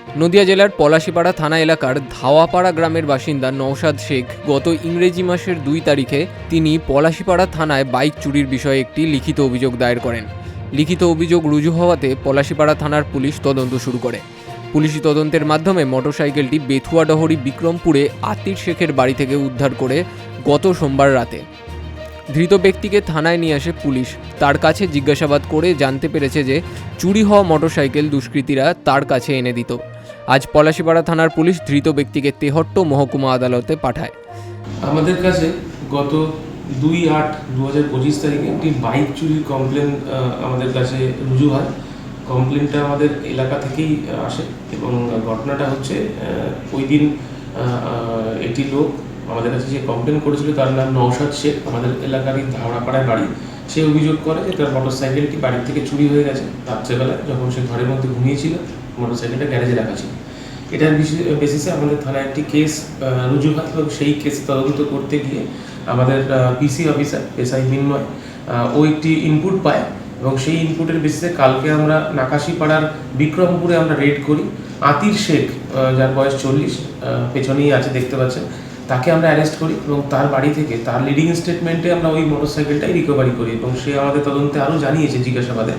নদিয়া জেলার পলাশীপাড়া থানা এলাকার ধাওয়াপাড়া গ্রামের বাসিন্দা নওশাদ শেখ গত ইংরেজি মাসের 2 তারিখে তিনি পলাশীপাড়া থানায় বাইক চুরির বিষয়ে একটি লিখিত অভিযোগ দায়ের করেন। লিখিত অভিযোগ রুজু হওয়াতে পলাশীপাড়া থানার পুলিশ তদন্ত শুরু করে। পুলিশি তদন্তের মাধ্যমে মোটরসাইকেলটি বেথুয়াডহরি বিক্রমপুরে আতির শেখের বাড়ি থেকে উদ্ধার করে গত সোমবার রাতে। ধৃত ব্যক্তিকে থানায় নিয়ে আসে পুলিশ। তার কাছে জিজ্ঞাসাবাদ করে জানতে পেরেছে যে চুরি হওয়া মোটরসাইকেল দুষ্কৃতীরা তার কাছে এনে দিত। আজ পলাশীপাড়া থানার পুলিশ ধৃত ব্যক্তিকে তেহট্ট মহকুমা আদালতে পাঠায়। আমাদের কাছে গত 2/8/2025 তারিখে একটি বাইক চুরির কমপ্লেন আমাদের কাছে রুজু হয়। কমপ্লেনটা আমাদের এলাকা থেকেই আসে এবং ঘটনাটা হচ্ছে ওই দিন একটি লোক আমাদের কাছে যে কমপ্লেন করেছিল তার নাম নওশাদ শেখ, আমাদের এলাকারই ধাওড়াপাড়ায় বাড়ি। সে অভিযোগ করে যে তার মোটরসাইকেলটি বাড়ির থেকে চুরি হয়ে গেছে রাত্রেবেলায়, যখন সে ঘরের মধ্যে ঘুমিয়েছিল মোটরসাইকেলটা গ্যারেজে রাখা ছিল। এটার বেসিসে আমাদের থানায় একটি কেস রুজু হয় এবং সেই কেস তদন্ত করতে গিয়ে আমাদের পিসি অফিসার এসআই মিন্ময় ও একটি ইনপুট পায় এবং সেই ইনপুটের বেসিসে কালকে আমরা নাকাশিপাড়ার বিক্রমপুরে আমরা রেড করি। আতির শেখ, যার বয়স 40, পেছনেই আছে দেখতে পাচ্ছেন, তাকে আমরা অ্যারেস্ট করি এবং তার বাড়ি থেকে তার লিডিং স্টেটমেন্টে আমরা ওই মোটরসাইকেলটাই রিকভারি করি এবং সে আমাদের তদন্তে আরও জানিয়েছে জিজ্ঞাসাবাদে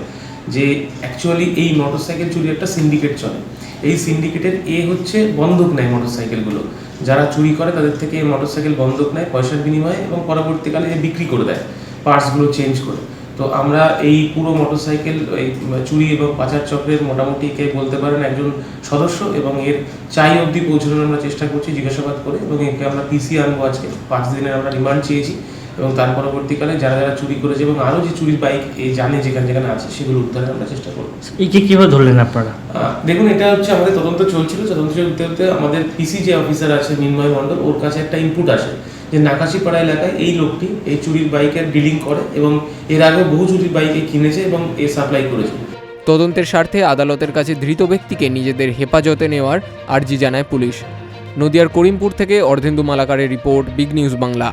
যে অ্যাকচুয়ালি এই মোটরসাইকেল চুরি একটা সিন্ডিকেট চলে। এই সিন্ডিকেটের হচ্ছে বন্ধক নেয় মোটরসাইকেলগুলো, যারা চুরি করে তাদের থেকে মোটরসাইকেল বন্ধক নেয় পয়সার বিনিময়ে এবং পরবর্তীকালে বিক্রি করে দেয় পার্টসগুলো চেঞ্জ করে। তো আমরা এই পুরো মোটরসাইকেল এই চুরি এবং পাচার চক্রের মোটামুটি কে বলতে পারেন একজন সদস্য এবং এর চাই অবধি পৌঁছানোর আমরা চেষ্টা করছি জিজ্ঞাসাবাদ করে এবং একে আমরা পিসি আনবো আজকে। 5 দিনের আমরা রিমান্ড চেয়েছি এবং তার পরবর্তীকালে যারা যারা চুরি করেছে এবং আরও যে চুরির বাইক এই জানে যেখানে যেখানে আছে সেগুলো উদ্ধারের আমরা চেষ্টা করবো। একে কীভাবে ধরলেন আপনারা? দেখুন, এটা হচ্ছে আমাদের তদন্ত চলছিল। তদন্ত চলতে আমাদের পিসি যে অফিসার আছে মিন্ময় মণ্ডল, ওর কাছে একটা ইনপুট আসে যে নাকাশিপাড়া এলাকায় এই লোকটি এই চুরির বাইকের ডিলিং করে এবং এর আগে বহু চুরির বাইকে কিনেছে এবং এ সাপ্লাই করেছে। তদন্তের স্বার্থে আদালতের কাছে ধৃত ব্যক্তিকে নিজেদের হেফাজতে নেওয়ার আর্জি জানায় পুলিশ। নদিয়ার করিমপুর থেকে অর্ধেন্দু মালাকারের রিপোর্ট, বিগ নিউজ বাংলা।